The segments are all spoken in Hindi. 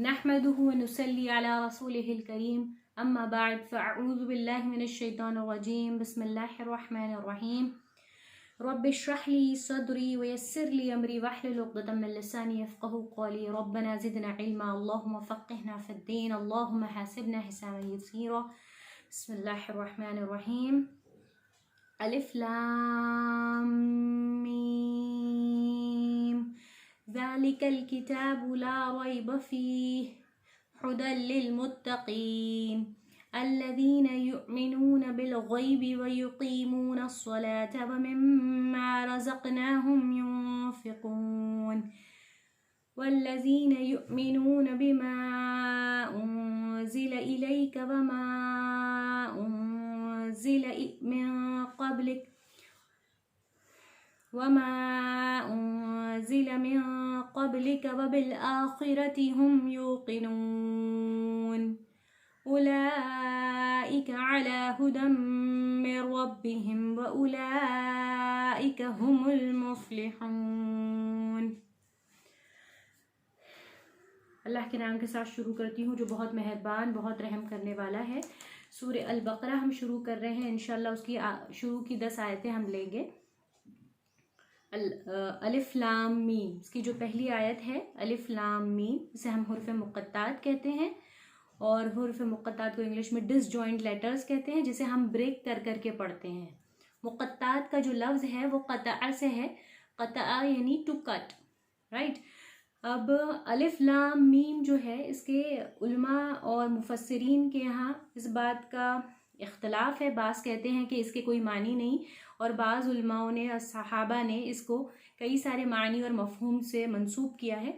नहमदुहु व नुसल्ली अला रसूलिहिल करीम अम्मा बाद फ़अऊज़ु बिल्लाहि मिनश शैतानिर रजीम बिस्मिल्लाहिर रहमानिर रहीम रब्बि इश्रह ली सदरी व यस्सिर ली अमरी वहलुल उक़दतम मिन लिसानी यफ़क़हू क़ौली रब्बना ज़िदना इल्मा अल्लाहुम्मा फ़क़्हिना फ़िद्दीन अल्लाहुम्मा हासिबना हिसाबन यसीरा बिस्मिल्लाहिर रहमानिर रहीम अलिफ लाम मीम ज़ालिकल किताबु ला रैब फ़ीह हुदल लिल मुत्तक़ीन अल्लज़ीना युमिनूना बिल गैबि व युक़ीमूना अस्सलाता व मिम्मा रज़क़नाहुम युनफ़िक़ून वल्लज़ीना युमिनूना बिमा उन्ज़िला इलैका व मा उन्ज़िला मिन क़ब्लिक वमा उन्ज़िला मिन क़ब्लिक व बिल आख़िरति हुम यूक़िनून उलाइका अला हुदम मिन रब्बिहिम व उलाइका हुमुल मुफ़्लिहून। अल्लाह के नाम के साथ शुरू करती हूँ जो बहुत मेहरबान बहुत रहम करने वाला है। सूरह अल बकरा हम शुरू कर रहे हैं, इंशाल्लाह उसकी शुरू की 10 आयतें हम लेंगे। अलिफ लाम मीम, इसकी जो पहली आयत है अलिफ लाम मीम, इसे हम हुर्फ मुक़त्तात कहते हैं और हुर्फ मुक़त्तात को इंग्लिश में डिसजॉइंट लेटर्स कहते हैं, जिसे हम ब्रेक कर करके पढ़ते हैं। मुक़त्तात का जो लफ्ज़ है वो क़तअ से है, क़तअ यानी टू कट, राइट। अब अलिफ लाम मीम जो है इसके उलमा और मुफस्सिरीन के यहाँ इस बात का इख्तलाफ है। बाज़ कहते हैं कि इसके कोई मानी नहीं और बाज़ उलमाओं ने और सहाबा ने इसको कई सारे मानी और मफ़हूम से मंसूब किया है।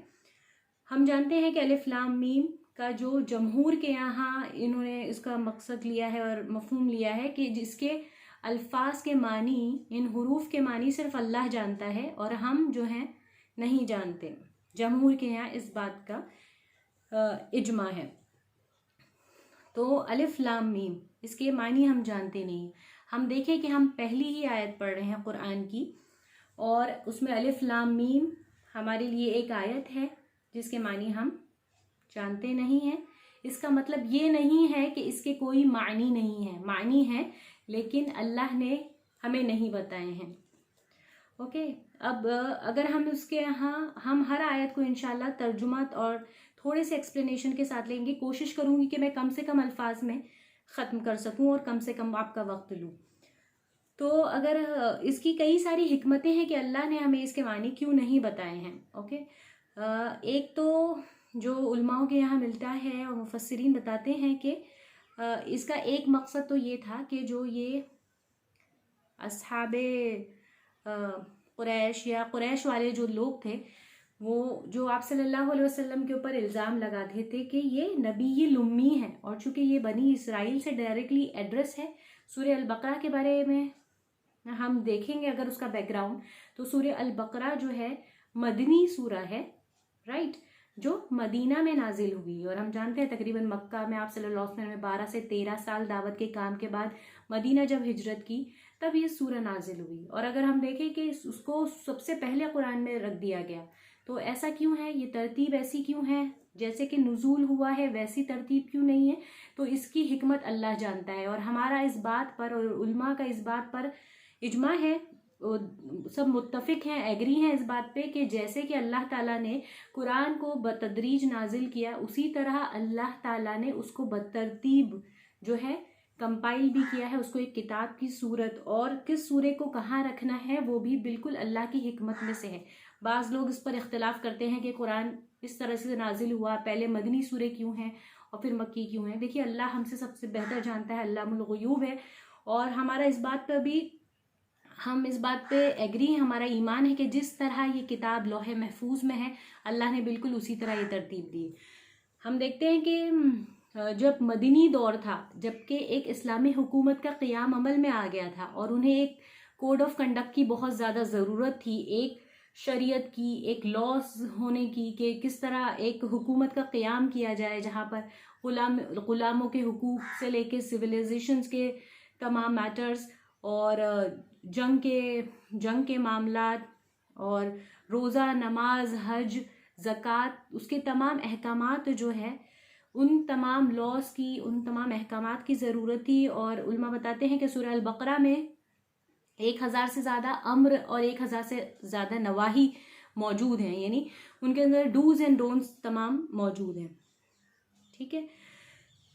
हम जानते हैं कि अलिफ लाम मीम का जो जमहूर के यहाँ इन्होंने इसका मकसद लिया है और मफ़हूम लिया है कि जिसके अल्फाज के मानी, इन हुरूफ के मानी सिर्फ अल्लाह जानता है और हम जो हैं नहीं जानते। जमहूर के यहाँ इस बात का इजमा है। तो अलिफ लाम मीम इसके मानी हम जानते नहीं। हम देखें कि हम पहली ही आयत पढ़ रहे हैं कुरान की और उसमें अलिफ लाम मीम हमारे लिए एक आयत है जिसके मानी हम जानते नहीं हैं। इसका मतलब ये नहीं है कि इसके कोई मानी नहीं है, मानी है लेकिन अल्लाह ने हमें नहीं बताए हैं। ओके, अब अगर हम उसके यहाँ हम हर आयत को इंशाल्लाह तर्जुमा और थोड़े से एक्सप्लेनेशन के साथ लेंगे। कोशिश करूँगी कि मैं कम से कम अल्फाज में ख़त्म कर सकूँ और कम से कम आपका वक्त लूँ। तो अगर इसकी कई सारी हिकमतें हैं कि अल्लाह ने हमें इसके मानी क्यों नहीं बताए हैं। ओके, एक तो जो उलमाओं के यहाँ मिलता है और मुफस्सिरीन बताते हैं कि इसका एक मकसद तो ये था कि जो ये अस्हाबे कुरैश या कुरैश वाले जो लोग थे वो जो आप सल्लल्लाहु अलैहि वसल्लम के ऊपर इल्ज़ाम लगाते थे कि ये नबी लुम्मी है, और चूँकि ये बनी इसराइल से डायरेक्टली एड्रेस है। सूरह अल बकरा के बारे में हम देखेंगे अगर उसका बैकग्राउंड, तो सूरह अल बकरा जो है मदनी सूरा है, राइट, जो मदीना में नाजिल हुई। और हम जानते हैं तकरीबन मक्का में आप सल्लल्लाहु अलैहि वसल्लम ने 12 से 13 साल दावत के काम के बाद मदीना जब हिजरत की तब ये सूरह नाजिल हुई। और अगर हम देखें कि उसको सबसे पहले कुरान में रख दिया गया, तो ऐसा क्यों है, ये तरतीब ऐसी क्यों है, जैसे कि नुज़ूल हुआ है वैसी तरतीब क्यों नहीं है, तो इसकी हिकमत अल्लाह जानता है। और हमारा इस बात पर और उलमा का इस बात पर इजमा है, सब मुत्तफिक हैं, एग्री हैं इस बात पे कि जैसे कि अल्लाह ताला ने कुरान को बतदरीज नाजिल किया, उसी तरह अल्लाह ताला ने उसको बतरतीब जो है कंपाइल भी किया है, उसको एक किताब की सूरत, और किस सूरे को कहाँ रखना है वो भी बिल्कुल अल्लाह की हिकमत में से है। बाज़ लोग इस पर इख्तलाफ करते हैं कि कुरान इस तरह से नाजिल हुआ, पहले मदनी सूरे क्यों हैं और फिर मक्की क्यों हैं। देखिए, अल्लाह हमसे सबसे बेहतर जानता है, अल्लाहुल ग़ुयूब है। और हमारा इस बात पर भी हम इस बात पे एग्री हैं, हमारा ईमान है कि जिस तरह ये किताब लौहे महफूज में है अल्लाह ने बिल्कुल उसी तरह ये तरतीब दी। हम देखते हैं कि जब मदनी दौर था, जबकि एक इस्लामी हुकूमत का क़याम अमल में आ गया था और उन्हें एक कोड ऑफ कंडक्ट की बहुत ज़्यादा ज़रूरत थी, एक शरीयत की, एक लॉस होने की, कि किस तरह एक हुकूमत का क़याम किया जाए जहाँ पर ग़ुलामों के हुकूक से लेके सिविलाइजेशंस के तमाम मैटर्स और जंग के मामलात और रोज़ा, नमाज, हज, ज़कात, उसके तमाम अहकामात जो है, उन तमाम लॉस की, उन तमाम अहकामात की ज़रूरत थी। और उलमा बताते हैं कि सूरह अल बकरा में 1000 से ज़्यादा अम्र और 1000 से ज़्यादा नवाही मौजूद हैं, यानी उनके अंदर डूज एंड डोंट्स तमाम मौजूद हैं। ठीक है,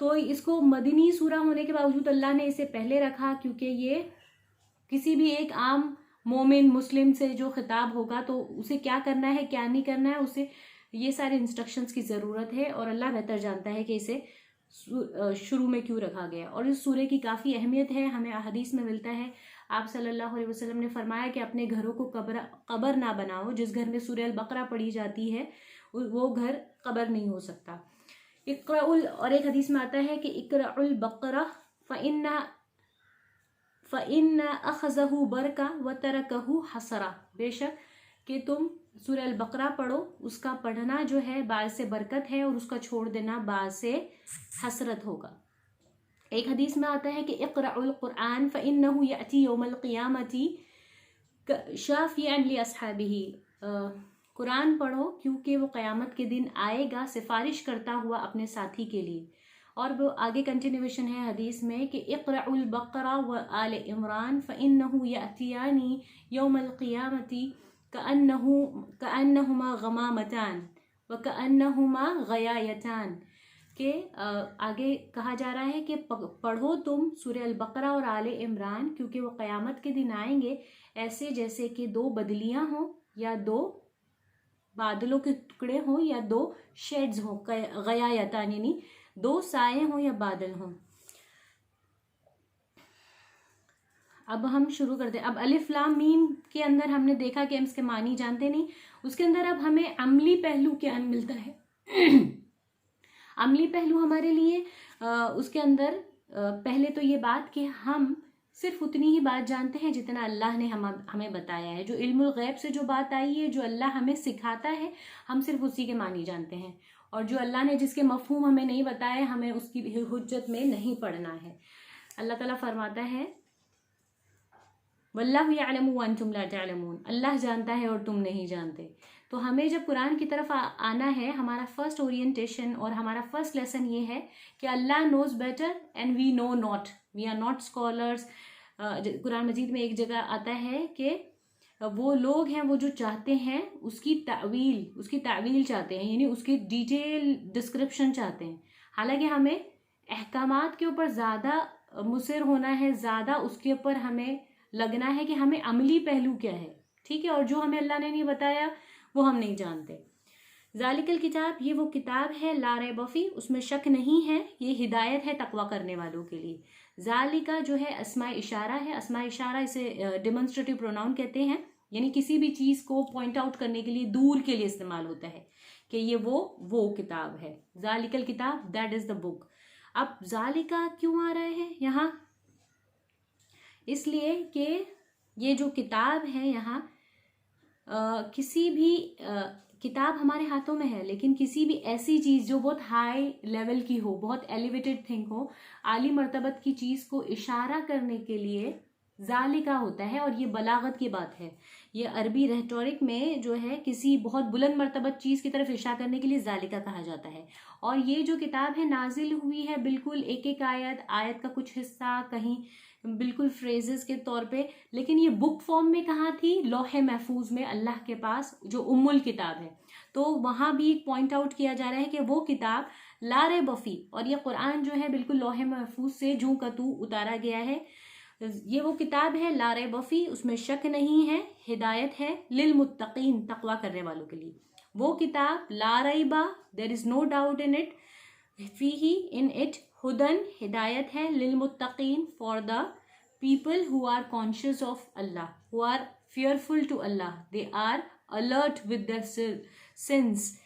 तो इसको मदनी सूरा होने के बावजूद अल्लाह ने इसे पहले रखा, क्योंकि ये किसी भी एक आम मोमिन मुस्लिम से जो खिताब होगा तो उसे क्या करना है क्या नहीं करना है, उसे ये सारे इंस्ट्रक्शंस की ज़रूरत है। और अल्लाह बेहतर जानता है कि इसे शुरू में क्यों रखा गया। और इस सूरे की काफ़ी अहमियत है, हमें हदीस में मिलता है, आप सल्लल्लाहु अलैहि वसल्लम ने फरमाया कि अपने घरों को कब्र ना बनाओ। जिस घर में सूरह अल बकरा पढ़ी जाती है वो घर कब्र नहीं हो सकता। इक़राउल, और एक हदीस में आता है कि इक़राउल बकरा फ़इन्ना अख़ज़हु बरका व तरकहु हसरा, बेशक कि तुम सूरह अल बकरा पढ़ो, उसका पढ़ना जो है बाज़ से बरकत है और उसका छोड़ देना बाज़ से हसरत होगा। एक हदीस में आता है कि इक़राउल क़ुरआन फ़इन्नहु यअती यौमल क़ियामती शाफ़िअन लि अस्हाबिही, कुरान पढ़ो क्योंकि वो क़यामत के दिन आएगा सिफारिश करता हुआ अपने साथी के लिए। और वो आगे कंटिन्यूएशन है हदीस में कि इक़राउल बकरा व आल इमरान फ़इन्नहु यअतियानी यौमल क़ियामती कअन्नहुमा गमामतान व कअन्नहुमा गयायतान, के आगे कहा जा रहा है कि पढ़ो तुम सूरह अल बकरा और आले इमरान, क्योंकि वो क़यामत के दिन आएंगे ऐसे जैसे कि दो बदलियां हों या दो बादलों के टुकड़े हों या दो शेड्स हों, गयायतान यानी दो साए हों या बादल हों। अब हम शुरू करते हैं। अब अलिफ लाम मीम के अंदर हमने देखा कि हम इसके मानी जानते नहीं, उसके अंदर अब हमें अमली पहलू क्या मिलता है। अमली पहलू हमारे लिए उसके अंदर पहले तो ये बात कि हम सिर्फ उतनी ही बात जानते हैं जितना अल्लाह ने हमें बताया है। जो इल्मुल गैब से जो बात आई है, जो अल्लाह हमें सिखाता है, हम सिर्फ उसी के मानी जानते हैं। और जो अल्लाह ने जिसके मफहूम हमें नहीं बताए, हमें उसकी हुज्जत में नहीं पढ़ना है। अल्लाह ताला फरमाता है वल्लाहु यअलमु व अंतुम ला तअलमून, अल्लाह जानता है और तुम नहीं जानते। तो हमें जब कुरान की तरफ आना है, हमारा फर्स्ट ओरिएंटेशन और हमारा फर्स्ट लेसन ये है कि Allah knows better and we know not, we are not scholars. Quran Majeed में एक जगह आता है कि वो लोग हैं वो जो चाहते हैं उसकी तावील चाहते हैं, यानी उसकी डिटेल डिस्क्रिप्शन चाहते हैं। हालांकि हमें अहकामात के ऊपर ज़्यादा मुसर होना है, ज़्यादा उसके ऊपर हमें लगना है कि हमें अमली पहलू क्या है। ठीक है, और जो हमें अल्लाह ने नहीं बताया वो हम नहीं जानते। ज़ालिकल किताब, ये वो किताब है ला रैब फी, उसमें शक नहीं है, ये हिदायत है तकवा करने वालों के लिए। ज़ालिका जो है अस्मा इशारा है, अस्मा इशारा इसे डेमोन्स्ट्रेटिव प्रोनाउन कहते हैं, यानी किसी भी चीज़ को पॉइंट आउट करने के लिए, दूर के लिए इस्तेमाल होता है कि ये वो किताब है। ज़ालिकल किताब, दैट इज़ द बुक। अब ज़ालिका क्यों आ रहा है यहाँ, इसलिए कि ये जो किताब है यहाँ किसी भी किताब हमारे हाथों में है, लेकिन किसी भी ऐसी चीज़ जो बहुत हाई लेवल की हो, बहुत एलिवेटेड थिंग हो, आली मर्तबत की चीज़ को इशारा करने के लिए ज़ालिका होता है। और ये बलागत की बात है, ये अरबी रेटोरिक में जो है किसी बहुत बुलंद मर्तबत चीज़ की तरफ इशारा करने के लिए ज़ालिका कहा जाता है। और ये जो किताब है नाजिल हुई है बिल्कुल एक एक आयत का कुछ हिस्सा कहीं बिल्कुल फ्रेजेस के तौर पे, लेकिन ये बुक फॉर्म में कहाँ थी, लौहे महफूज में अल्लाह के पास जो उम्मुल किताब है। तो वहाँ भी पॉइंट आउट किया जा रहा है कि वो किताब ला रैब फी, और ये कुरान जो है बिल्कुल लौहे महफूज से जूं का तू उतारा गया है। ये वो किताब है ला रैब फी, उसमें शक नहीं है, हिदायत है लिल मुत्तकीन, तकवा करने वालों के लिए। वो किताब ला रैबा, there is no doubt in it, फीही इन इट हुदन, हिदायत है लिल मुत्तकीन, for the people who are conscious of Allah, who are fearful to Allah, they are alert with their sins।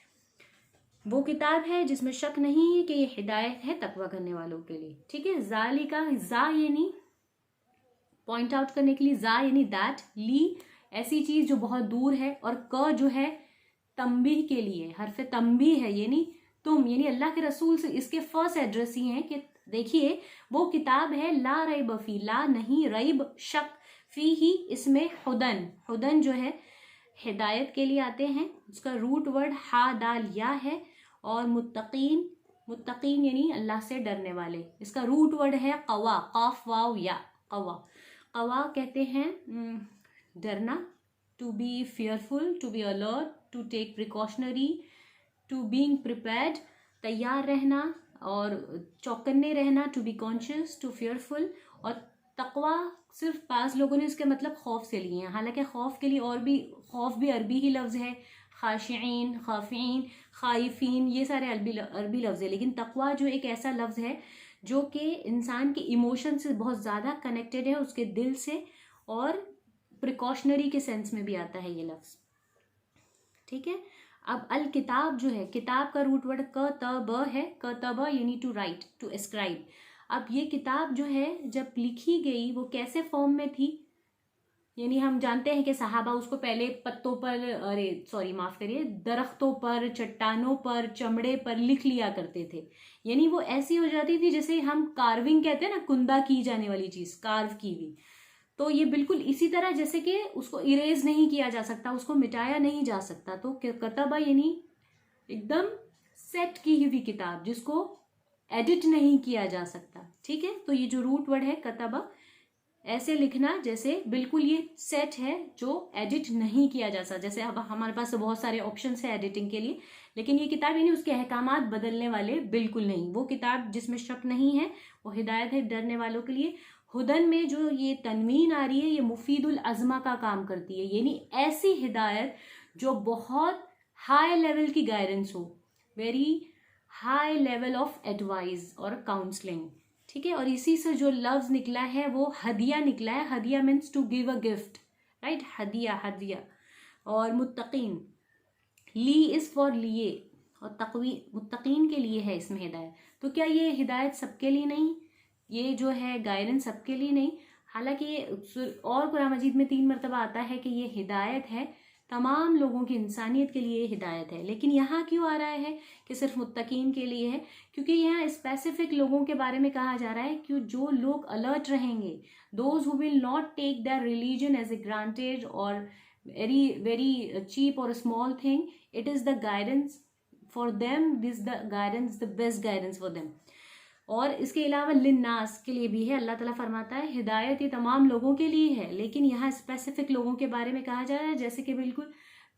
वो किताब है जिसमें शक नहीं है कि ये हिदायत है तकवा करने वालों के लिए। ठीक है, ज़ालिका, ज़ा यानी पॉइंट आउट करने के लिए, ज़ा यानी दैट, ली ऐसी चीज़ जो बहुत दूर है, और क जो है तंबीह के लिए, हरफ तंबीह है, यानी तुम, यानी अल्लाह के रसूल से इसके फर्स्ट एड्रेस ही हैं कि देखिए वो किताब है ला रैब फी, ला नहीं, रैब शक, फी ही इसमें हुदन, हुदन जो है हिदायत के लिए आते हैं। उसका रूट वर्ड हा दाल या है। और मुत्तकीन, मुत्तकीन यानी अल्लाह से डरने वाले, इसका रूट वर्ड है कवा, काफ वाव या, कवा। कवा कहते हैं डरना, to be fearful, to be alert, to take precautionary, to being prepared, तैयार रहना और चौकन्ने रहना, to be conscious, to fearful. और तकवा सिर्फ पास लोगों ने इसके मतलब खौफ से लिए हैं, हालांकि खौफ के लिए और भी, खौफ भी अरबी ही लफ्ज़ है, खाशिईन, खाफीन, खाइफीन, ये सारे अरबी लफ्ज़ है। लेकिन तकवा जो एक ऐसा लफ्ज़ है जो कि इंसान के इमोशन से बहुत ज़्यादा कनेक्टेड है, उसके दिल से, और प्रिकॉशनरी के सेंस में भी आता है ये लफ्ज़। ठीक है। अब अल किताब जो है, किताब का रूट वर्ड क-त-ब है। क-त-ब यानी टू राइट, टू एस्क्राइब। अब ये किताब जो है जब लिखी गई वो कैसे फॉर्म में थी, यानी हम जानते हैं कि सहाबा उसको पहले पत्तों पर, अरे सॉरी माफ करिए, दरख्तों पर, चट्टानों पर, चमड़े पर लिख लिया करते थे। यानी वो ऐसी हो जाती थी जैसे हम कार्विंग कहते हैं ना, कुंदा की जाने वाली चीज, कार्व की हुई। तो ये बिल्कुल इसी तरह जैसे कि उसको इरेज नहीं किया जा सकता, उसको मिटाया नहीं जा सकता। तो कतबा यानी एकदम सेट की हुई किताब जिसको एडिट नहीं किया जा सकता। ठीक है। तो ये जो रूट वर्ड है कतबा, ऐसे लिखना जैसे बिल्कुल ये सेट है जो एडिट नहीं किया जा सकता। जैसे अब हमारे पास तो बहुत सारे ऑप्शंस है एडिटिंग के लिए, लेकिन ये किताब यानी उसके अहकामात बदलने वाले बिल्कुल नहीं। वो किताब जिसमें शक नहीं है, वो हिदायत है डरने वालों के लिए। हुदन में जो ये तनवीन आ रही है, ये मुफीदुल अज़मा का काम करती है, यानी ऐसी हिदायत जो बहुत हाई लेवल की गाइडेंस हो, very high level of advice और काउंसलिंग। ठीक है। और इसी से जो लफ्ज निकला है वो हदिया निकला है। हदिया means to give a gift, right, हदिया, हदिया। और मुत्तकीन, ली इज फॉर लिए, और तकवी मुत्तकीन के लिए है इसमें हिदायत। तो क्या ये हिदायत सबके लिए नहीं, ये जो है गाइडेंस सबके लिए नहीं। हालांकि ये और कुरान मजीद में 3 मरतबा आता है कि ये हिदायत है तमाम लोगों की, इंसानियत के लिए हिदायत है। लेकिन यहाँ क्यों आ रहा है कि सिर्फ मुत्तकीन के लिए है? क्योंकि यहाँ स्पेसिफिक लोगों के बारे में कहा जा रहा है कि जो लोग अलर्ट रहेंगे, those who will not take the religion as a granted और वेरी वेरी चीप और small thing, it is the guidance for them, this the guidance, the best guidance for them. और इसके अलावा लिन्नास के लिए भी है। अल्लाह ताला फरमाता है हिदायत ये तमाम लोगों के लिए है, लेकिन यहाँ स्पेसिफिक लोगों के बारे में कहा जा रहा है। जैसे कि बिल्कुल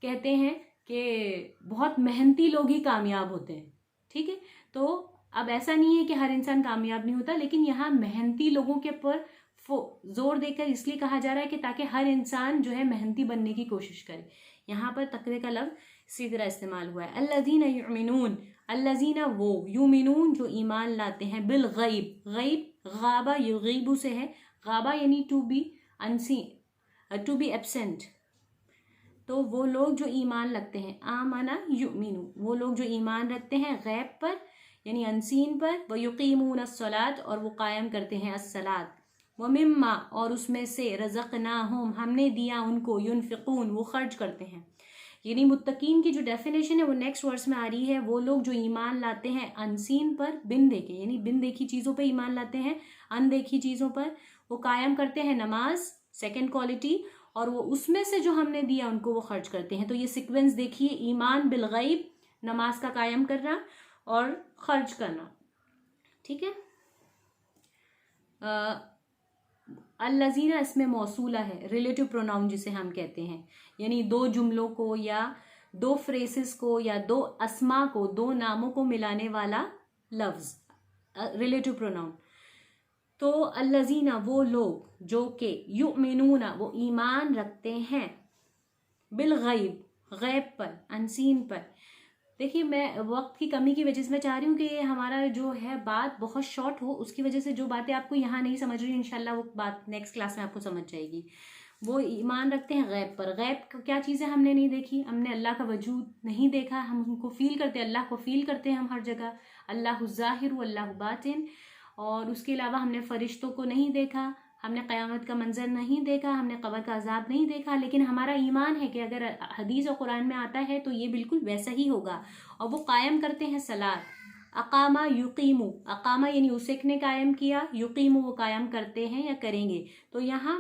कहते हैं कि बहुत मेहनती लोग ही कामयाब होते हैं। ठीक है। तो अब ऐसा नहीं है कि हर इंसान कामयाब नहीं होता, लेकिन यहाँ मेहनती लोगों के पर जोर देकर इसलिए कहा जा रहा है कि ताकि हर इंसान जो है मेहनती बनने की कोशिश करे। यहाँ पर तकवे का लफ्ज इसी तरह इस्तेमाल हुआ है। अल्लज़ीना युमिनून, अल्लज़ीना वो, युमिनून जो ईमान लाते हैं, बिल गैब, गैब गाबा युगीबु से है। गाबा यानी to be unseen, to be absent. तो वो लोग जो ईमान रखते हैं, आमना युमिनू, वो लोग जो ईमान रखते हैं गैब पर यानी अनसीन पर, व युकीमून अस्सलात, और वो कायम करते हैं अस्सलात, व मिम्मा, और उसमें से, रज़क़नाहुम, हमने दिया उनको, युनफिकून, वो खर्च करते हैं। यानी मुत्तकीन की जो डेफिनेशन है वो नेक्स्ट वर्स में आ रही है। वो लोग जो ईमान लाते हैं अनसीन पर, बिन देखे, यानी बिन देखी चीज़ों पर ईमान लाते हैं, अनदेखी चीज़ों पर। वो कायम करते हैं नमाज, सेकंड क्वालिटी, और वो उसमें से जो हमने दिया उनको वो खर्च करते हैं। तो ये सीक्वेंस देखिए, ईमान बिल गैब, नमाज का कायम करना और खर्च करना। ठीक है। अल्लज़ीना इसमें मौसूला है, रिलेटिव प्रोनाउन जिसे हम कहते हैं, यानी दो जुमलों को या दो फ्रेसेस को या दो अस्मा को, दो नामों को मिलाने वाला लफ्ज, रिलेटिव प्रोनाउन। तो अल्लज़ीना वो लोग जो के, युमिनूना वो ईमान रखते हैं, बिल गैब गैब पर, अनसीन पर। देखिए मैं वक्त की कमी की वजह से मैं चाह रही हूँ कि ये हमारा जो है बात बहुत शॉर्ट हो, उसकी वजह से जो बातें आपको यहाँ नहीं समझ रही इंशाल्लाह वो बात नेक्स्ट क्लास में आपको समझ जाएगी। वो ईमान रखते हैं गैब पर। गैब क्या चीज़ें हमने नहीं देखी, हमने अल्लाह का वजूद नहीं देखा, हम उनको फील करते हैं, अल्लाह को फील करते हैं हम हर जगह, अल्लाह ज़ाहिर अल्लाह बातिन। और उसके अलावा हमने फरिश्तों को नहीं देखा, हमने क़यामत का मंजर नहीं देखा, हमने कब्र का अजाब नहीं देखा, लेकिन हमारा ईमान है कि अगर हदीस और कुरान में आता है तो ये बिल्कुल वैसा ही होगा। और वो कायम करते हैं सलात, अकामा युकीमु, अकामा यानी उसे ने कायम किया, युकीमु वो कायम करते हैं या करेंगे। तो यहाँ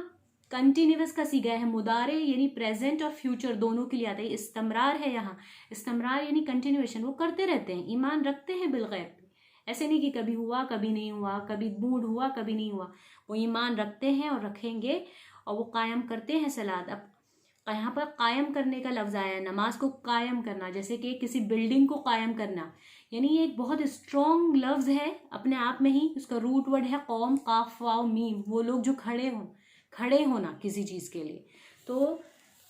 कंटिन्यूअस का सीगा है, मुदारे यानी प्रेजेंट और फ्यूचर दोनों के लिए आता है। इस्तमरार है यहाँ, इस्तमरार यानी कंटिन्यूएशन, वो करते रहते हैं, ईमान रखते हैं बिलगैब। ऐसे नहीं कि कभी हुआ कभी नहीं हुआ, कभी मूड हुआ कभी नहीं हुआ, वो ईमान रखते हैं और रखेंगे, और वो कायम करते हैं सलात। अब यहाँ पर कायम करने का लफ्ज आया है, नमाज को कायम करना, जैसे कि किसी बिल्डिंग को कायम करना, यानी ये एक बहुत स्ट्रॉन्ग लफ्ज है अपने आप में ही। उसका रूट वर्ड है कौम, काफ वाव मीम, वो लोग जो खड़े होना किसी चीज के लिए। तो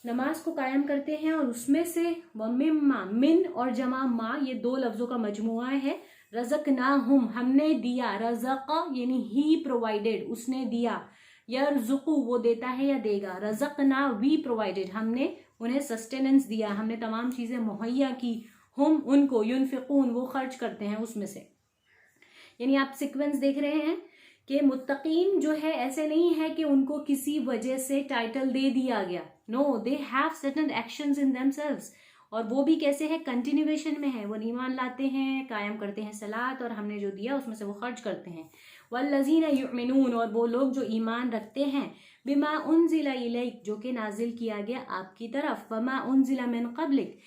नमाज को कायम करते हैं, और उसमें से वमिम्मा, मिन और जमा मा, ये दो लफ्जों का मजमुआ है। रज़क़नाहुम, हमने दिया, रज़क़ा यानी ही प्रोवाइडेड, उसने दिया, यरज़ुक़ु वो देता है या देगा, रज़क़ना वी प्रोवाइडेड, हमने उन्हें सस्टेनेंस दिया, हमने तमाम चीजें मुहैया की, हम उनको, युनफिकून वो खर्च करते हैं उसमें से। यानी आप सीक्वेंस देख रहे हैं कि मुत्तकीन जो है ऐसे नहीं है कि उनको किसी वजह से टाइटल दे दिया गया, no, they have certain actions in themselves, और वो भी कैसे है, कंटिन्यूएशन में है, वो ईमान लाते हैं, कायम करते हैं सलात, और हमने जो दिया उसमें से वो खर्च करते हैं। वल्लज़ीना युमिनून, और वो लोग जो ईमान रखते हैं, बिमा उनज़िला इलैक, जो कि नाजिल किया गया आपकी तरफ, वमा उनज़िला मिन क़ब्लिक,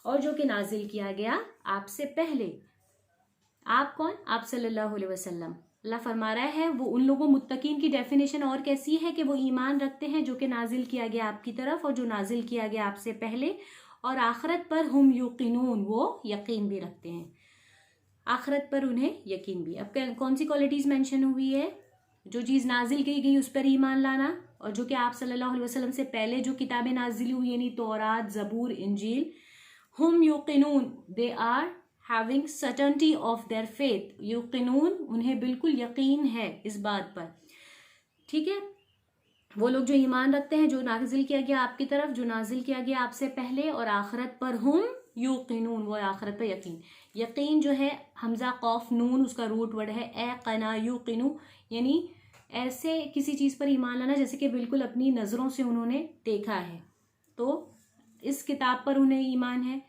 और जो कि नाजिल किया गया आपसे पहले। आप कौन, आप सल्लल्लाहु अलैहि वसल्लम। अल्लाह फरमा रहा है वो उन लोगों मुत्तकीन की डेफिनेशन और कैसी है कि वो ईमान रखते हैं जो कि नाजिल किया गया आपकी तरफ और जो नाजिल किया गया आपसे पहले, और आखिरत पर हम युकिनून, वो यकीन भी रखते हैं, आखिरत पर उन्हें यकीन भी। अब कौन सी क्वालिटीज मेंशन हुई है, जो चीज़ नाजिल की गई उस पर ईमान लाना, और जो कि आप सल्लल्लाहु अलैहि वसल्लम से पहले जो किताबें नाजिल हुई यानी तौरात, ज़बूर, इंजील, हम युकिनून, they are having certainty of their faith, युकिनून उन्हें बिल्कुल यकीन है इस बात पर, ठीक है। वो लोग जो ईमान रखते हैं जो नाजिल किया गया आपकी तरफ, जो नाजिल किया गया आपसे पहले, और आखिरत पर हम युकिनून, वो आखिरत पर यकीन। यकीन जो है हमजा कौफ नून, उसका रूट वर्ड है ए कना युकिनू, यानी ऐसे किसी चीज़ पर ईमान लाना जैसे कि बिल्कुल अपनी नज़रों से उन्होंने देखा है, तो इस किताब पर उन्हें ईमान है,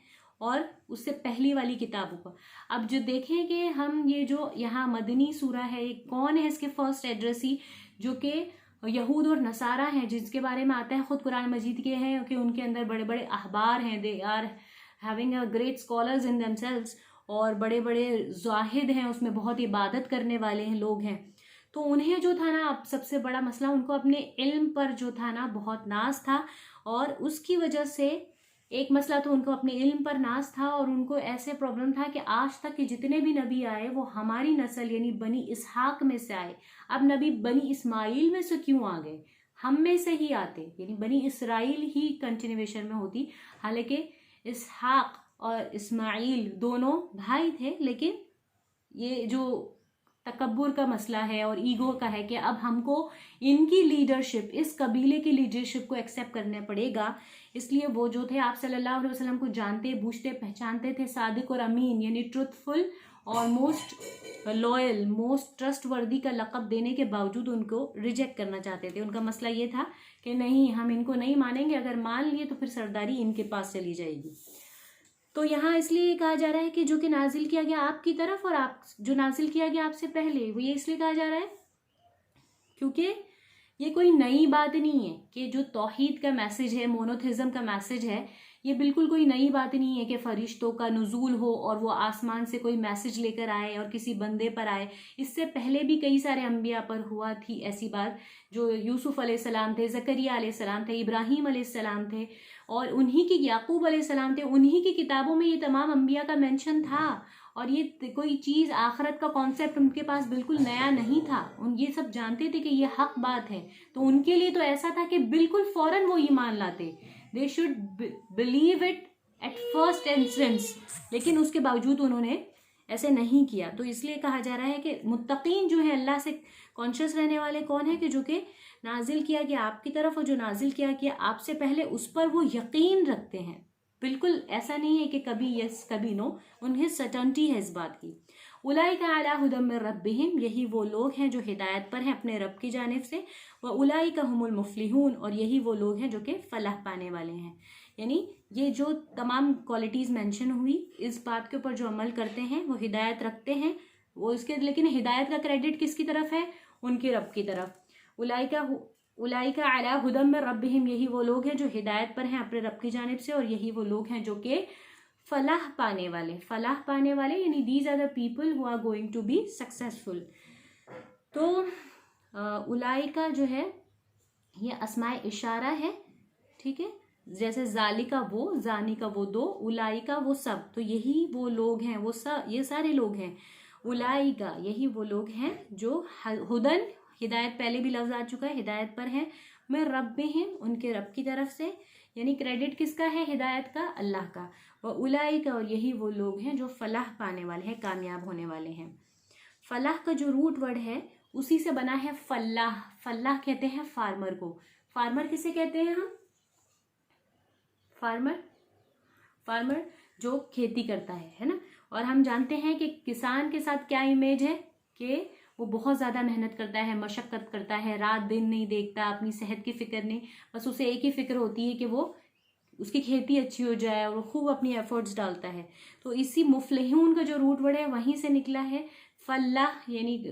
और उससे पहली वाली किताबों पर। अब जो देखें कि हम ये जो यहाँ मदनी सूरा है, कौन है इसके फर्स्ट एड्रेसी, जो कि यहूद और नसारा हैं, जिसके बारे में आता है खुद कुरान मजीद के हैं कि उनके अंदर बड़े बड़े अहबार हैं, they are having a great scholars in themselves, और बड़े बड़े जाहिद हैं, उसमें बहुत इबादत करने वाले हैं लोग हैं। तो उन्हें जो था ना, अब सबसे बड़ा मसला, उनको अपने इल्म पर जो था ना बहुत नाज था, और उसकी वजह से एक मसला तो उनको अपने इल्म पर नाज था, और उनको ऐसे प्रॉब्लम था कि आज तक के जितने भी नबी आए वो हमारी नस्ल यानी बनी इसहाक में से आए, अब नबी बनी इस्माइल में से क्यों आ गए, हम में से ही आते, यानी बनी इसराइल ही कंटिन्यूएशन में होती। हालांकि इसहाक और इस्माइल दोनों भाई थे, लेकिन ये जो तकब्बुर का मसला है और ईगो का है कि अब हमको इनकी लीडरशिप, इस कबीले की लीडरशिप को एक्सेप्ट करना पड़ेगा, इसलिए वो जो थे आप सल्लल्लाहु अलैहि वसल्लम को जानते, बूझते, पहचानते थे, सादिक और अमीन यानी ट्रुथफुल और मोस्ट लॉयल, मोस्ट ट्रस्टवर्दी का लक़ब देने के बावजूद उनको रिजेक्ट करना चाहते थे। उनका मसला ये था कि नहीं, हम इनको नहीं मानेंगे, अगर मान लिए तो फिर सरदारी इनके पास चली जाएगी। तो यहाँ इसलिए कहा जा रहा है कि जो कि नाजिल किया गया आपकी तरफ और आप जो नाजिल किया गया आपसे पहले, वो ये इसलिए कहा जा रहा है क्योंकि ये कोई नई बात नहीं है कि जो तौहीद का मैसेज है, मोनोथिज्म का मैसेज है, ये बिल्कुल कोई नई बात नहीं है कि फरिश्तों का नुज़ूल हो और वो आसमान से कोई मैसेज लेकर आए और किसी बंदे पर आए। इससे पहले भी कई सारे अंबिया पर हुआ थी ऐसी बात, जो यूसुफ अलैहिस्सलाम थे, ज़करिया अलैहिस्सलाम थे, इब्राहीम अलैहिस्सलाम थे, और उन्हीं की, याकूब अलैहिस्सलाम थे, उन्हीं की किताबों में ये तमाम अंबिया का मेंशन था। और ये कोई चीज़, आखिरत का कॉन्सेप्ट उनके पास बिल्कुल नया नहीं था, उन ये सब जानते थे कि ये हक बात है। तो उनके लिए तो ऐसा था कि बिल्कुल फ़ौरन वो ईमान लाते, they should believe it at first instance, लेकिन उसके बावजूद उन्होंने ऐसे नहीं किया। तो इसलिए कहा जा रहा है कि मुत्तकीन जो है, अल्लाह से कॉन्शियस रहने वाले कौन है, कि जो कि नाजिल किया गया आपकी तरफ और जो नाजिल किया गया आपसे पहले उस पर वो यकीन रखते हैं। बिल्कुल ऐसा नहीं है कि कभी यस कभी नो, उन्हें सर्टेनिटी है इस बात की। उलाइका अला हुदम मिर रब्बिहिम, यही वो लोग हैं जो हिदायत पर हैं अपने रब की जानिब से, व उलाइका हुमुल मुफलिहून, और यही वो लोग हैं जो कि फलाह पाने वाले हैं। यानी ये जो तमाम क्वालिटीज़ मेंशन हुई, इस बात के ऊपर जो अमल करते हैं, वो हिदायत रखते हैं, वो इसके, लेकिन हिदायत का क्रेडिट किसकी तरफ है, उनके रब की तरफ। उलाइका अला हुदम मिर रब्बिहिम, यही वो लोग हैं जो हिदायत पर हैं अपने रब की जानिब से, और यही वो लोग हैं जो कि फलाह पाने वाले यानी these are the people who are going to be successful. तो उलाइका जो है ये अस्माए इशारा है, ठीक है, जैसे जाली का वो, जानी का वो दो, उलाई का वो सब, तो यही वो लोग हैं, वो सब ये सारे लोग हैं। उलाई का यही वो लोग हैं जो हुदन, हिदायत, पहले भी लफ्ज आ चुका है, हिदायत पर हैं, मैं रब में हैं, उनके रब की तरफ से, यानी क्रेडिट किसका है हिदायत का, अल्लाह का। व उलाई का, और यही वो लोग हैं जो फलाह पाने वाले हैं, कामयाब होने वाले हैं। फलाह का जो रूट वर्ड है उसी से बना है फल्लाह। फल्लाह कहते हैं फार्मर को। फार्मर किसे कहते हैं हम? फार्मर जो खेती करता है ना। और हम जानते हैं कि किसान के साथ क्या इमेज है कि वो बहुत ज़्यादा मेहनत करता है, मशक्क़त करता है, रात दिन नहीं देखता, अपनी सेहत की फ़िक्र नहीं, बस उसे एक ही फ़िक्र होती है कि वो उसकी खेती अच्छी हो जाए, और वो खूब अपनी एफर्ट्स डालता है। तो इसी मुफलिहून का जो रूट वर्ड है वहीं से निकला है फल्लाह, यानी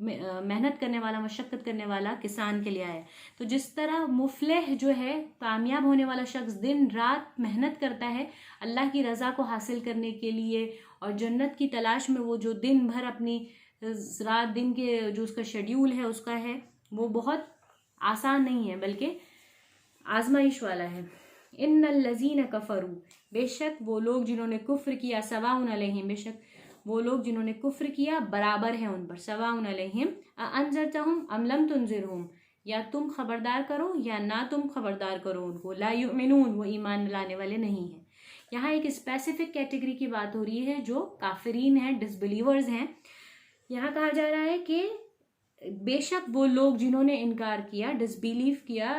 मेहनत करने वाला, मशक्क़त करने वाला किसान के लिए आया। तो जिस तरह मुफलिह जो है कामयाब होने वाला शख्स दिन रात मेहनत करता है अल्लाह की रज़ा को हासिल करने के लिए, और जन्नत की तलाश में वो जो दिन भर अपनी रात दिन के जो उसका शेड्यूल है उसका है वो बहुत आसान नहीं है बल्कि आजमाइश वाला है। इन्नल लज़ीना कफ़रू, बेशक वो लोग जिन्होंने कुफ्र किया, सवाउन अलैहिम, बेशक वो लोग जिन्होंने कुफ्र किया बराबर है उन पर, सवाउन अलैहिम अअन्ज़रतहुम अम लम तुनज़िरहुम, या तुम खबरदार करो या ना तुम खबरदार करो उनको, ला युमिनून, वो ईमान लाने वाले नहीं हैं। यहाँ एक स्पेसिफिक कैटेगरी की बात हो रही है जो काफिरीन हैं, डिसबिलीवर्स हैं। यहाँ कहा जा रहा है कि बेशक वो लोग जिन्होंने इनकार किया, डिसबिलीव किया,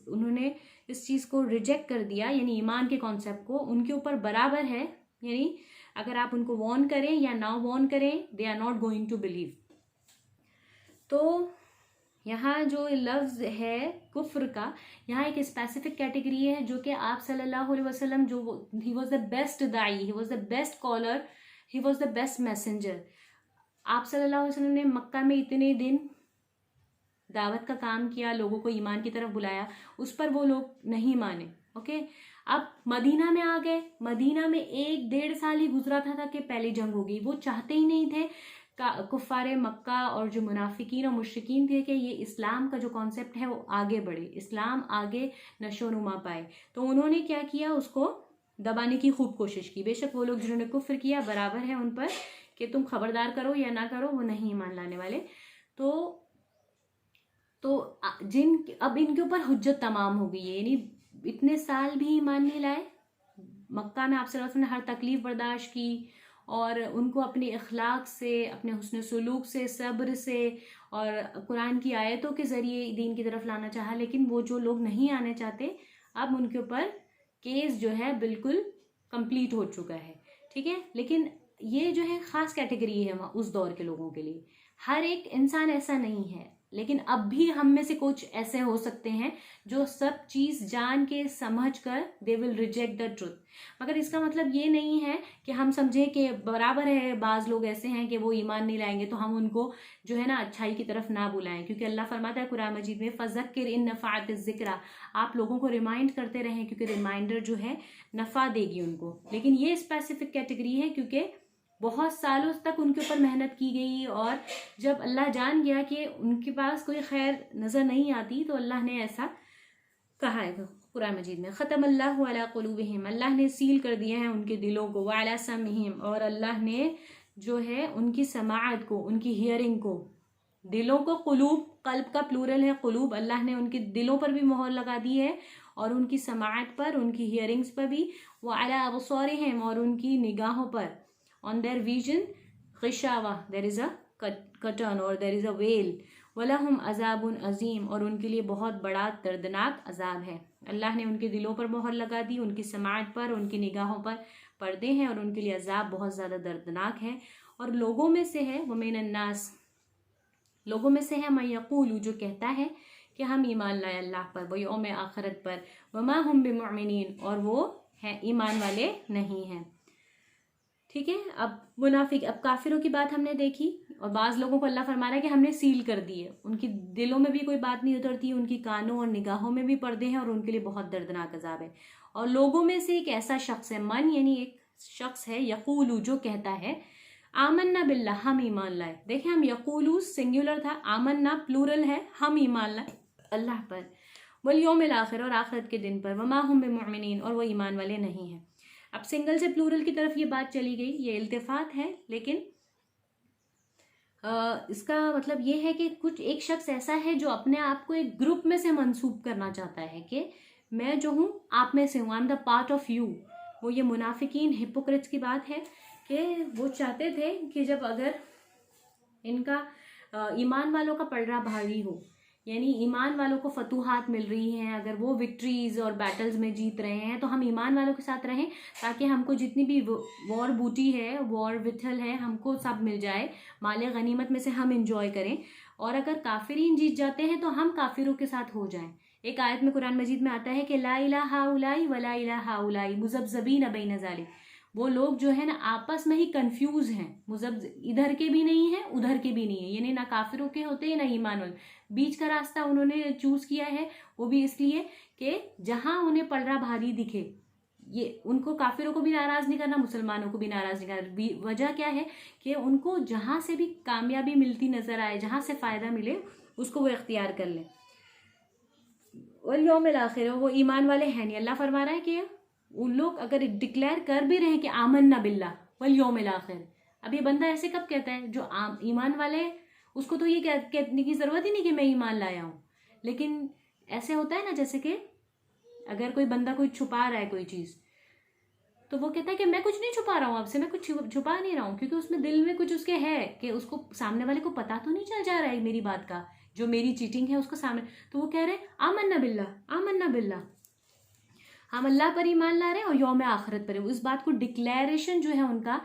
उन्होंने इस चीज़ को रिजेक्ट कर दिया, यानी ईमान के कॉन्सेप्ट को, उनके ऊपर बराबर है, यानी अगर आप उनको वॉर्न करें या ना वॉर्न करें, they are not going to believe. तो यहाँ जो लफ्ज़ है कुफ्र का, यहाँ एक स्पेसिफिक कैटेगरी है जो कि आप सल्लल्लाहु अलैहि वसल्लम, जो ही वॉज द बेस्ट दाई, he was the best caller, he was the best messenger. आप सल्लल्लाहु अलैहि वसल्लम ने मक्का में इतने दिन दावत का काम किया, लोगों को ईमान की तरफ बुलाया, उस पर वो लोग नहीं माने। ओके, अब मदीना में आ गए, मदीना में 1-1.5 साल ही गुजरा था कि पहली जंग हो गई। वो चाहते ही नहीं थे कुफ्फारे मक्का और जो मुनाफिकीन और मुश्रिकीन थे कि ये इस्लाम का जो कॉन्सेप्ट है वो आगे बढ़े, इस्लाम आगे नशो नुमा पाए। तो उन्होंने क्या किया, उसको दबाने की खूब कोशिश की। बेशक वो लोग जिन्होंने कुफ्र किया बराबर है उन पर कि तुम खबरदार करो या ना करो, वो नहीं मान लाने वाले। तो अब इनके ऊपर हुज्जत तमाम हो गई है, यानी इतने साल भी ईमान नहीं लाए। मक्का में आप सल्लल्लाहु अलैहि वसल्लम ने हर तकलीफ बर्दाश्त की और उनको अपने इखलाक से, अपने हुस्न सलूक से, सब्र से और कुरान की आयतों के ज़रिए दीन की तरफ लाना चाहा, लेकिन वो जो लोग नहीं आने चाहते, अब उनके ऊपर केस जो है बिल्कुल कंप्लीट हो चुका है। ठीक है, लेकिन ये जो है ख़ास कैटेगरी है उस दौर के लोगों के लिए। हर एक इंसान ऐसा नहीं है, लेकिन अब भी हम में से कुछ ऐसे हो सकते हैं जो सब चीज़ जान के समझ कर they will reject the truth. मगर इसका मतलब ये नहीं है कि हम समझें कि बराबर है, बाज़ लोग ऐसे हैं कि वो ईमान नहीं लाएंगे तो हम उनको जो है ना अच्छाई की तरफ ना बुलाएं, क्योंकि अल्लाह फरमाता है कुरान मजीद में, फ़ज़क्किर इन नफ़अत ज़िक्रा, आप लोगों को रिमाइंड करते रहें क्योंकि रिमाइंडर जो है नफ़ा देगी उनको। लेकिन ये स्पेसिफिक कैटेगरी है क्योंकि बहुत सालों तक उनके ऊपर मेहनत की गई, और जब अल्लाह जान गया कि उनके पास कोई खैर नज़र नहीं आती तो अल्लाह ने ऐसा कहा है कुरान मजीद में, ख़तम अल्लाहु अला क़ुलूबिहिम, अल्लाह ने सील कर दिए हैं उनके दिलों को, व अला समइहिम, और अल्लाह ने जो है उनकी समाअत को, उनकी हियरिंग को, दिलों को, क़ुलूब, क़ल्ब का प्लूरल है क़ुलूब, अल्लाह ने उनके दिलों पर भी मोहर लगा दी है और उनकी समाअत पर, उनकी हियरिंग्स पर भी, व अला अबसारिहिम, और उनकी निगाहों पर, on their vision ग़िशावा, there is a curtain or there is a veil, वलहुम अज़ाबुन अज़ीम, और उनके लिए बहुत बड़ा दर्दनाक अजाब है। अल्लाह ने उनके दिलों पर मोहर लगा दी, उनकी समाअत पर, उनकी निगाहों पर पर्दे हैं और उनके लिए अजाब बहुत ज़्यादा दर्दनाक है। और लोगों में से है वमिनन्नास, लोगों में से है मैं यक़ूलु, जो कहता है कि हम ईमान लाए अल्लाह पर, व यौम आखिरत पर, वमा हुम बिमुमिनीन, और वो है ईमान वाले नहीं हैं। ठीक है। अब मुनाफिक, अब काफिरों की बात हमने देखी, और बाज़ लोगों को अल्लाह फरमा रहा है कि हमने सील कर दिए, उनकी दिलों में भी कोई बात नहीं उतरती, उनकी कानों और निगाहों में भी पर्दे हैं और उनके लिए बहुत दर्दनाक अजाब है। और लोगों में से एक ऐसा शख्स है, मन यानी एक शख्स है, यकूलू जो कहता है, आमन्ना बिल्लाह हम ईमान लाए। देखें, हम यकूलू सिंगुलर था, आमन्ना प्लूरल है, हम ईमान लाए अल्लाह पर, वल यौमिल आखिर और आखिरत के दिन पर, वमा हुम बिमुमिनीन और वो ईमान वाले नहीं हैं। अब सिंगल से प्लूरल की तरफ ये बात चली गई, ये इल्तिफात है, लेकिन इसका मतलब ये है कि कुछ एक शख्स ऐसा है जो अपने आप को एक ग्रुप में से मंसूब करना चाहता है कि मैं जो हूँ आप में से हूँ, I am the part of you. वो ये मुनाफिकीन हिपोक्रेट्स की बात है कि वो चाहते थे कि जब अगर इनका ईमान वालों का पलड़ा भारी हो, यानी ईमान वालों को फतूहात मिल रही हैं, अगर वो विक्ट्रीज और बैटल्स में जीत रहे हैं तो हम ईमान वालों के साथ रहें, ताकि हमको जितनी भी वॉर बूटी है, वॉर विथल है, हमको सब मिल जाए, माले गनीमत में से हम इंजॉय करें। और अगर काफिरीन जीत जाते हैं तो हम काफिरों के साथ हो जाएं। एक आयत में कुरान मजीद में आता है कि ला इलाहा उलाई वला इलाहा उलाई मुज़ब्ज़बीन बैन ज़ालिक। वो लोग जो है ना आपस में ही कंफ्यूज हैं, मुजब इधर के भी नहीं है उधर के भी नहीं है, यानी ना काफिरों के होते हैं ना ईमान वाले, बीच का रास्ता उन्होंने चूज किया है। वो भी इसलिए कि जहां उन्हें पलड़ा भारी दिखे, ये उनको काफिरों को भी नाराज नहीं करना, मुसलमानों को भी नाराज नहीं करना। वजह क्या है कि उनको जहां से भी कामयाबी मिलती नजर आए, जहां से फायदा मिले, उसको वो इख्तियार कर ले। और यौमिल आखिर वो ईमान वाले हैं नहीं। अल्लाह फरमा रहा है कि उन लोग अगर डिक्लेयर कर भी रहे हैं कि आमन्ना बिल्लाह वल यौमिल आखिर, अब ये बंदा ऐसे कब कहता है? जो ईमान वाले, उसको तो ये कहने की जरूरत ही नहीं कि मैं ईमान लाया हूँ। लेकिन ऐसे होता है ना, जैसे कि अगर कोई बंदा कोई छुपा रहा है कोई चीज, तो वो कहता है कि मैं कुछ नहीं छुपा रहा हूँ आपसे, मैं कुछ छुपा नहीं रहा हूँ, क्योंकि उसमें दिल में कुछ उसके है कि उसको सामने वाले को पता तो नहीं चल जा रहा है मेरी बात का, जो मेरी चीटिंग है उसको सामने। तो वो कह रहे आमन्ना बिल्लाह आमन्ना बिल्लाह, हम अल्लाह पर ईमान ला रहे हैं और यौम आखिरत पर। उस बात को डिक्लेरेशन जो है उनका,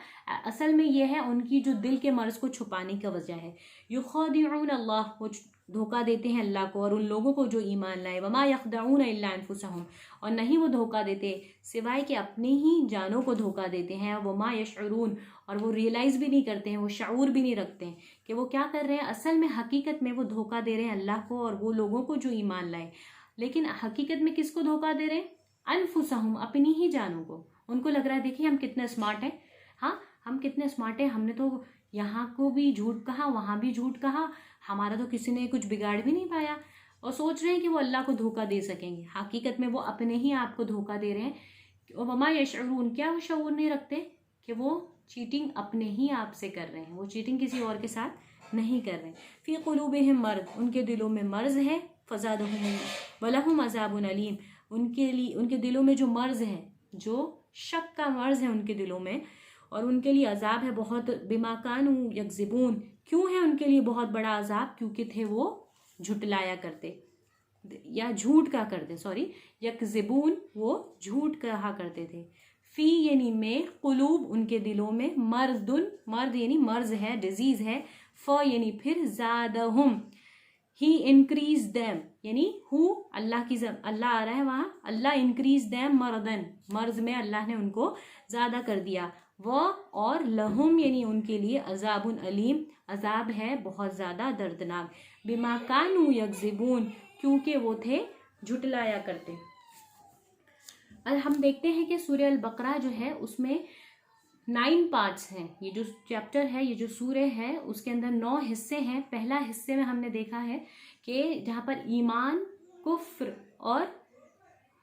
असल में ये है उनकी जो दिल के मर्ज को छुपाने की वजह है। युखादिऊन अल्लाह, वो धोखा देते हैं अल्लाह को और उन लोगों को जो ईमान लाए। वमा यखदऊन इल्ला अनफुसहुम, और नहीं वो धोखा देते सिवाय कि अपने ही जानों को धोखा देते हैं। वमा यशउरून, और वो रियलाइज भी नहीं करते हैं, वो शऊर भी नहीं रखते हैं कि वो क्या कर रहे हैं। असल में हकीकत में वो धोखा दे रहे हैं अल्लाह को और वो लोगों को जो ईमान लाए। लेकिन हकीकत में किसको धोखा दे रहे हैं? अनफुसहुम, अपनी ही जानों को। उनको लग रहा है देखिए हम कितने स्मार्ट हैं, हाँ हम कितने स्मार्ट हैं, हमने तो यहाँ को भी झूठ कहा, वहां भी झूठ कहा, हमारा तो किसी ने कुछ बिगाड़ भी नहीं पाया। और सोच रहे हैं कि वो अल्लाह को धोखा दे सकेंगे। हकीकत में वो अपने ही आप को धोखा दे रहे हैं। और वमा यशऊरून, क्या वो शऊर नहीं रखते कि वो चीटिंग अपने ही आप से कर रहे हैं, वो चीटिंग किसी और के साथ नहीं कर रहे हैं। फी कुलूबिहिम मर्द, उनके दिलों में मर्ज है। फज़ादहुम वलहुम अज़ाबुन अलीम, उनके लिए उनके दिलों में जो मर्ज है, जो शक का मर्ज है उनके दिलों में, और उनके लिए अजाब है बहुत। बिमा कानू यकज़िबून, क्यों है उनके लिए बहुत बड़ा अजाब? क्योंकि थे वो झुटलाया करते या झूठ का करते, सॉरी, यकज़िबून वो झूठ कहा करते थे। फी यानी में, कुलूब उनके दिलों में, मर्दुन मर्द यानी मर्ज है, डिजीज है। फ यानी फिर, ज़ादहुम ही इंक्रीज दैम, यानी हु अल्लाह की अल्लाह आ रहा है वहां, अल्लाह इंक्रीज दैम मर्दन, मर्ज में अल्लाह ने उनको ज्यादा कर दिया। व और लहुम यानी उनके लिए, अजाबुन अलीम, अजाब है बहुत ज्यादा दर्दनाक। बिमा कानू यकज़िबून, क्योंकि वो थे झुटलाया करते। और हम देखते हैं कि सूरह अल बकरा जो है उसमें 9 पार्ट्स हैं। ये जो चैप्टर है, ये जो सूरह है, उसके अंदर 9 हिस्से हैं। पहला हिस्से में हमने देखा है कि जहाँ पर ईमान, कुफ्र और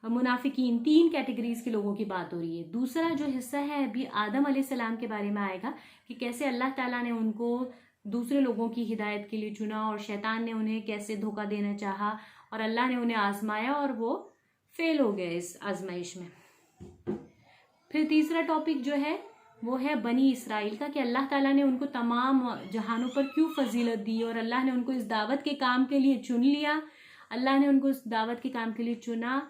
मुनाफिकीन, 3 कैटेगरीज के लोगों की बात हो रही है। दूसरा जो हिस्सा है अभी आदम अलैहिस्सलाम के बारे में आएगा कि कैसे अल्लाह ताला ने उनको दूसरे लोगों की हिदायत के लिए चुना और शैतान ने उन्हें कैसे धोखा देना चाहा और अल्लाह ने उन्हें आजमाया और वो फेल हो गए इस आजमाइश में। फिर तीसरा टॉपिक जो है वो है बनी इसराइल का, कि अल्लाह ताला ने उनको तमाम जहानों पर क्यों फजीलत दी और अल्लाह ने उनको इस दावत के काम के लिए चुन लिया, अल्लाह ने उनको इस दावत के काम के लिए चुना।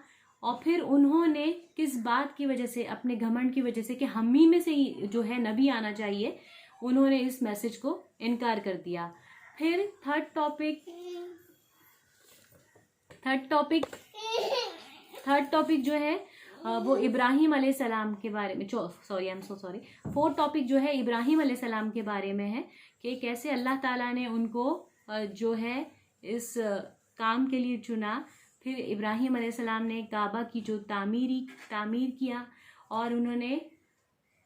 और फिर उन्होंने किस बात की वजह से, अपने घमंड की वजह से कि हम ही में से ही जो है नबी आना चाहिए, उन्होंने इस मैसेज को इनकार कर दिया। फिर थर्ड टॉपिक जो है वो इब्राहीम अलैहिस्सलाम के बारे में, sorry I am so sorry, 4th topic जो है इब्राहीम अलैहिस्सलाम के बारे में है कि कैसे अल्लाह ताला ने उनको जो है इस काम के लिए चुना। फिर इब्राहीम अलैहिस्सलाम ने काबा की जो तामीर किया और उन्होंने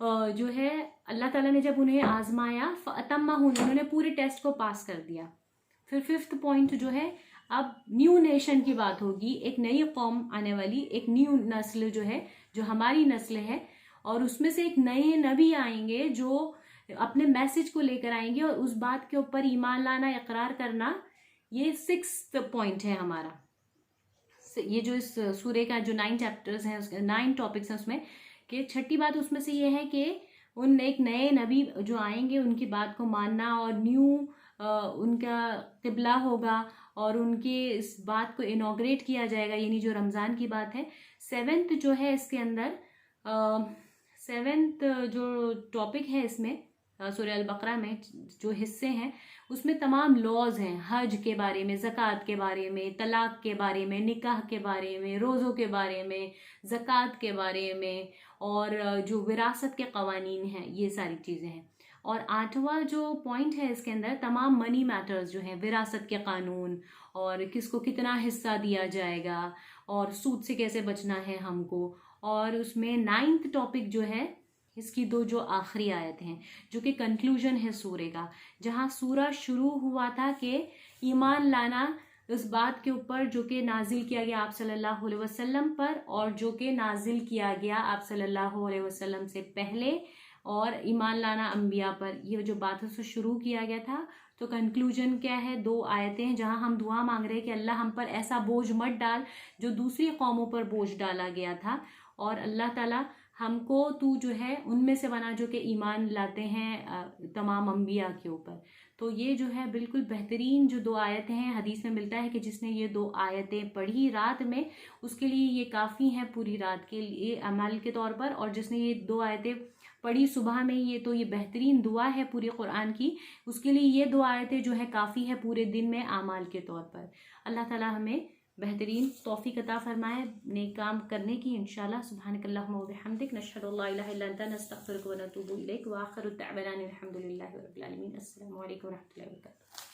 जो है अल्लाह ताला ने जब उन्हें आजमाया फ़अतम्महु, उन्होंने पूरे टेस्ट को पास कर दिया। फिर 5th पॉइंट जो है अब न्यू नेशन की बात होगी, एक नई कौम आने वाली, एक न्यू नस्ल जो है, जो हमारी नस्ल है, और उसमें से एक नए नबी आएंगे जो अपने मैसेज को लेकर आएंगे और उस बात के ऊपर ईमान लाना, इकरार करना। ये 6th पॉइंट है हमारा। ये जो इस सूरे का जो 9 चैप्टर्स हैं, 9 टॉपिक्स हैं उसमें, कि छठी बात उसमें से ये है कि उन एक नए नबी जो आएंगे उनकी बात को मानना और न्यू उनका किबला होगा और उनके इस बात को इनॉग्रेट किया जाएगा, यानी जो रमज़ान की बात है। 7th जो है इसके अंदर 7th जो टॉपिक है इसमें सूरह अल बकरा में जो हिस्से हैं उसमें तमाम लॉज हैं, हज के बारे में, ज़कात के बारे में, तलाक के बारे में, निकाह के बारे में, रोज़ों के बारे में, ज़कात के बारे में, और जो विरासत के कवानीन हैं, ये सारी चीज़ें हैं। और 8वां जो पॉइंट है इसके अंदर तमाम मनी मैटर्स जो हैं, विरासत के कानून और किसको कितना हिस्सा दिया जाएगा और सूद से कैसे बचना है हमको। और उसमें 9th टॉपिक जो है इसकी 2 जो आखिरी आयतें हैं जो कि कंक्लूजन है सूरे का, जहाँ सूरा शुरू हुआ था कि ईमान लाना उस बात के ऊपर जो कि नाजिल किया गया आप सल्लल्लाहु अलैहि वसल्लम पर और जो कि नाजिल किया गया आप सल्लल्लाहु अलैहि वसल्लम से पहले, और ईमान लाना अंबिया पर। ये जो बातों से शुरू किया गया था। तो कंक्लूजन क्या है, 2 आयतें हैं जहाँ हम दुआ मांग रहे हैं कि अल्लाह हम पर ऐसा बोझ मत डाल जो दूसरी कौमों पर बोझ डाला गया था, और अल्लाह ताला हमको तू जो है उनमें से बना जो कि ईमान लाते हैं तमाम अंबिया के ऊपर। तो ये जो है बिल्कुल बेहतरीन जो 2 आयतें हैं। हदीस में मिलता है कि जिसने ये 2 आयतें पढ़ी रात में उसके लिए ये काफ़ी हैं पूरी रात के लिए अमल के तौर पर, और जिसने ये 2 आयतें पढ़ी सुबह में ये तो ये बेहतरीन दुआ है पूरी कुरान की, उसके लिए ये 2 आयतें जो है काफ़ी है पूरे दिन में आमाल के तौर पर। अल्लाह ताला हमें बेहतरीन तौफीक अता फरमाए नेक काम करने की इंशाल्लाह। सुब्हानकल्लाहुम्मा व बिहम्दिक नशहदु अल्ला इलाहा इल्ला अंता नस्तगफिरुका व नतूबु इलैक व आखिरु दअवाना अनिल हम्दुलिल्लाहि रब्बिल आलमीन। अस्सलामु अलैकुम व रहमतुल्लाहि व बरकातुहू।